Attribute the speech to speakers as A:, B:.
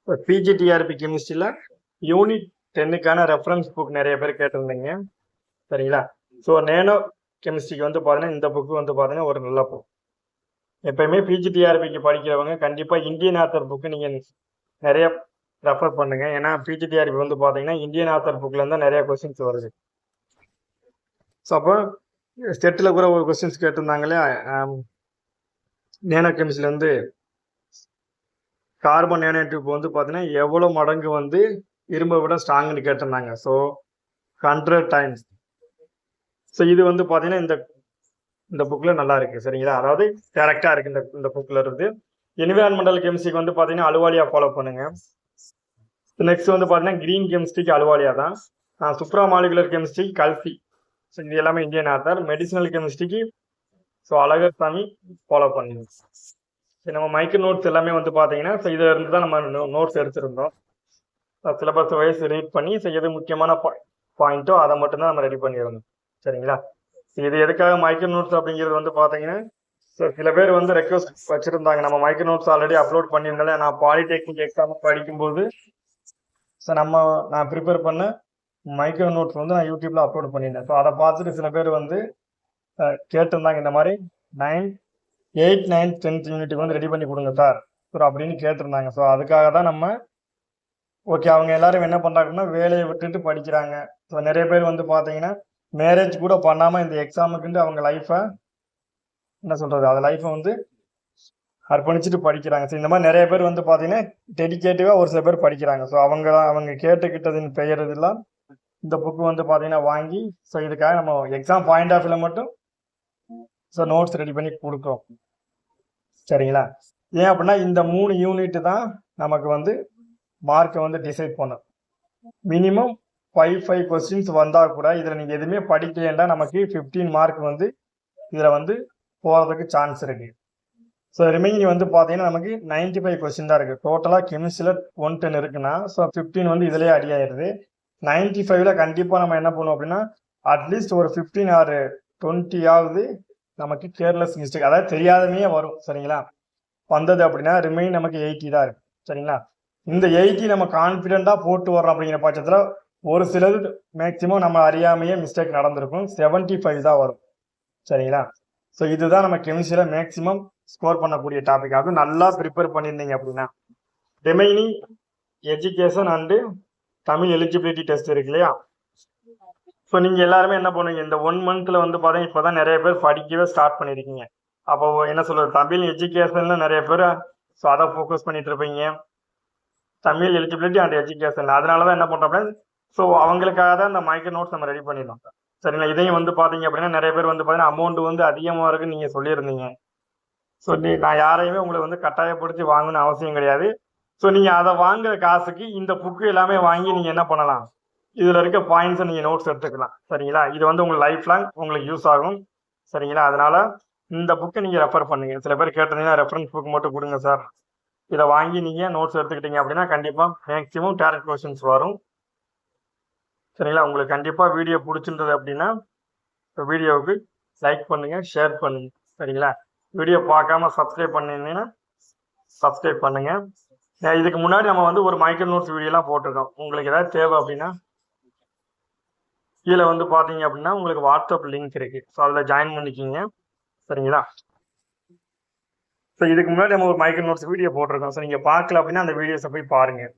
A: இப்போ PGTRB கெமிஸ்ட்ரியில் unit 10க்கான reference book நிறைய பேர் கேட்டிருந்தீங்க. சரிங்களா? ஸோ நேனோ கெமிஸ்ட்ரிக்கு வந்து பார்த்தீங்கன்னா இந்த புக்கு வந்து பார்த்தீங்கன்னா ஒரு நல்ல புக். எப்பயுமே பிஜிடிஆர்பிக்கு படிக்கிறவங்க கண்டிப்பாக இந்தியன் ஆத்தர் புக்கு நீங்கள் நிறைய ரெஃபர் பண்ணுங்க. ஏன்னா பிஜிடிஆர்பி வந்து பார்த்தீங்கன்னா இந்தியன் ஆத்தர் புக்கில் இருந்தால் நிறைய கொஸ்டின்ஸ் வருது. ஸோ அப்போ ஸ்டெட்டில் கூட ஒரு கொஸ்டின்ஸ் கேட்டிருந்தாங்களே, நேனோ கெமிஸ்ட்ரியில் வந்து கார்பன் நேனோ டியூப் வந்து பார்த்தீங்கன்னா எவ்வளோ மடங்கு வந்து இரும்பை விட ஸ்ட்ராங்னு கேட்டிருந்தாங்க. So 100 times. ஸோ இது வந்து பார்த்தீங்கன்னா இந்த புக்கில் நல்லா இருக்குது. சரிங்களா? அதாவது டேரெக்டாக இருக்குது இந்த புக்கில் இருந்து. என்விரான்மெண்டல் கெமிஸ்ட்ரிக்கு வந்து பார்த்தீங்கன்னா அலுவாலியா ஃபாலோ பண்ணுங்க. நெக்ஸ்ட் வந்து பார்த்தீங்கன்னா கிரீன் கெமிஸ்ட்ரிக்கு அலுவாலியா தான். சுப்ரா மாலிகுலர் கெமிஸ்ட்ரிக்கு கல்ஃபி. ஸோ இது எல்லாமே இந்தியன் ஆத்தர். மெடிசினல் கெமிஸ்ட்ரிக்கு ஸோ அழகர் சாமி ஃபாலோ பண்ணுங்க. நம்ம மைக்ரோ நோட்ஸ் எல்லாமே வந்து பார்த்தீங்கன்னா ஸோ இதில் இருந்து தான் நம்ம நோட்ஸ் எடுத்திருந்தோம். சிலபஸ் வைஸ் ரீட் பண்ணி ஸோ எது முக்கியமான பாயிண்ட்டோ அதை மட்டும்தான் நம்ம ரெடி பண்ணியிருந்தோம். சரிங்களா? இது எதுக்காக மைக்ரோ நோட்ஸ் அப்படிங்கிறது வந்து பார்த்தீங்கன்னா ஸோ சில பேர் வந்து ரெக்வஸ்ட் வச்சுருந்தாங்க. நம்ம மைக்ரோ நோட்ஸ் ஆல்ரெடி அப்லோட் பண்ணியிருந்தாலே நான் பாலிடெக்னிக் எக்ஸாம் படிக்கும்போது ஸோ நான் ப்ரிப்பேர் பண்ண மைக்ரோ நோட்ஸ் வந்து நான் யூடியூப்பில் அப்லோட் பண்ணியிருந்தேன். ஸோ அதை பார்த்துட்டு சில பேர் வந்து கேட்டிருந்தாங்க, இந்த மாதிரி 9, 8, 9, 10th யூனிட்டுக்கு வந்து ரெடி பண்ணி கொடுங்க சார் அப்படின்னு கேட்டிருந்தாங்க. ஸோ அதுக்காக தான் நம்ம ஓகே அவங்க எல்லாரும் என்ன பண்ணுறாங்கன்னா வேலையை விட்டுட்டு படிக்கிறாங்க. ஸோ நிறைய பேர் வந்து பார்த்தீங்கன்னா மேரேஜ் கூட பண்ணாமல் இந்த எக்ஸாமுக்குன்ட்டு அவங்க லைஃப்பை என்ன சொல்கிறது அந்த லைஃப்பை வந்து அர்ப்பணிச்சுட்டு படிக்கிறாங்க. ஸோ இந்த மாதிரி நிறைய பேர் வந்து பார்த்தீங்கன்னா டெடிக்கேட்டிவாக ஒரு சில பேர் படிக்கிறாங்க. ஸோ அவங்க கேட்டுக்கிட்டதின் பெயர் இதெல்லாம் இந்த புக்கு வந்து பார்த்தீங்கன்னா வாங்கி ஸோ இதுக்காக நம்ம எக்ஸாம் பாயிண்ட் ஆஃப் வியூவில் மட்டும் ஸோ நோட்ஸ் ரெடி பண்ணி கொடுக்குறோம். சரிங்களா? ஏன் அப்படின்னா இந்த 3 யூனிட் தான் நமக்கு வந்து மார்க்கை வந்து டிசைட் பண்ணும். மினிமம் 5 கொஸ்டின்ஸ் வந்தால் கூட இதில் நீங்கள் எதுவுமே படிக்கலைன்னா நமக்கு 15 மார்க் வந்து இதில் வந்து போகிறதுக்கு சான்ஸ் இருக்குது. ஸோ ரிமைனிங் வந்து பார்த்தீங்கன்னா நமக்கு 95 கொஸ்டின் தான் இருக்குது. டோட்டலாக கெமிஸ்ட்ரியில் 110 இருக்குன்னா ஸோ 15 வந்து இதிலே அடி ஆயிடுது. 95ல் கண்டிப்பாக நம்ம என்ன பண்ணுவோம் அப்படின்னா அட்லீஸ்ட் ஒரு 15 or 20 நமக்கு கேர்லெஸ் மிஸ்டேக், அதாவது தெரியாதமே வரும். சரிங்களா? வந்தது அப்படின்னா ரிமைன் நமக்கு 80 தான் இருக்குது. சரிங்களா? இந்த 80 நம்ம கான்ஃபிடென்ட்டாக போட்டு வர்றோம் அப்படிங்கிற பட்சத்தில் ஒரு சிலது மேக்சிமம் நம்ம அறியாமையே மிஸ்டேக் நடந்திருக்கும். 75 தான் வரும். சரிங்களா? ஸோ இதுதான் நம்ம கெமிஸ்ட்ரியில் மேக்சிமம் ஸ்கோர் பண்ணக்கூடிய டாபிக். அதுவும் நல்லா ப்ரிப்பேர் பண்ணியிருந்தீங்க அப்படின்னா remaining education and Tamil eligibility test இருக்கு இல்லையா? ஸோ நீங்கள் எல்லாருமே என்ன பண்ணுவீங்க, இந்த 1 monthல வந்து பார்த்தீங்கன்னா இப்போ தான் நிறைய பேர் படிக்கவே ஸ்டார்ட் பண்ணியிருக்கீங்க. அப்போ என்ன சொல்கிறது, தமிழ் எஜுகேஷனில் நிறைய பேர் ஸோ அதை ஃபோக்கஸ் பண்ணிட்டு இருப்பீங்க. தமிழ் எலிஜிபிலிட்டி அண்ட் எஜுகேஷன் அதனால தான் என்ன பண்ணுறோம் ஸோ அவங்களுக்காக தான் இந்த மைக்ரோ நோட்ஸ் நம்ம ரெடி பண்ணிடலாம். சரிங்களா? இதையும் வந்து பார்த்தீங்க அப்படின்னா நிறைய பேர் வந்து பார்த்தீங்கன்னா அமௌண்ட் வந்து அதிகமாக இருக்குன்னு நீங்கள் சொல்லியிருந்தீங்க. ஸோ நான் யாரையுமே உங்களை வந்து கட்டாயப்படுத்தி வாங்கணும்னு அவசியம் கிடையாது. ஸோ நீங்கள் அதை வாங்குற காசுக்கு இந்த புக்கு எல்லாமே வாங்கி நீங்கள் என்ன பண்ணலாம், இதில் இருக்க பாயிண்ட்ஸை நீங்கள் நோட்ஸ் எடுத்துக்கலாம். சரிங்களா? இது வந்து உங்களுக்கு லைஃப் லாங் உங்களுக்கு யூஸ் ஆகும். சரிங்களா? அதனால இந்த புக்கை நீங்கள் ரெஃபர் பண்ணுங்க. சில பேர் கேட்டிருந்தீங்கன்னா ரெஃபரன்ஸ் புக் மட்டும் கொடுங்க சார், இதை வாங்கி நீங்கள் நோட்ஸ் எடுத்துக்கிட்டீங்க அப்படின்னா கண்டிப்பாக மேக்ஸிமம் டேரக்ட் கொஸ்டின்ஸ் வரும். சரிங்களா? உங்களுக்கு கண்டிப்பாக வீடியோ பிடிச்சிருந்தது அப்படின்னா வீடியோவுக்கு லைக் பண்ணுங்கள், ஷேர் பண்ணுங்கள். சரிங்களா? வீடியோ பார்க்காம சப்ஸ்கிரைப் பண்ணிங்கன்னா சப்ஸ்கிரைப் பண்ணுங்கள். இதுக்கு முன்னாடி நம்ம வந்து ஒரு மைக்ரோ நோட்ஸ் வீடியோலாம் போட்டிருக்கோம். உங்களுக்கு ஏதாவது தேவை அப்படின்னா கீழே வந்து பார்த்தீங்க அப்படின்னா உங்களுக்கு வாட்ஸ்அப் லிங்க் இருக்குது. ஸோ அதில் ஜாயின் பண்ணிக்கிங்க. சரிங்களா? ஸோ இதுக்கு முன்னாடி நம்ம ஒரு மைக்ரோ நோட்ஸ் வீடியோ போட்டிருக்கோம். ஸோ நீங்கள் பார்க்கல அப்படின்னா அந்த வீடியோஸை போய் பாருங்கள்.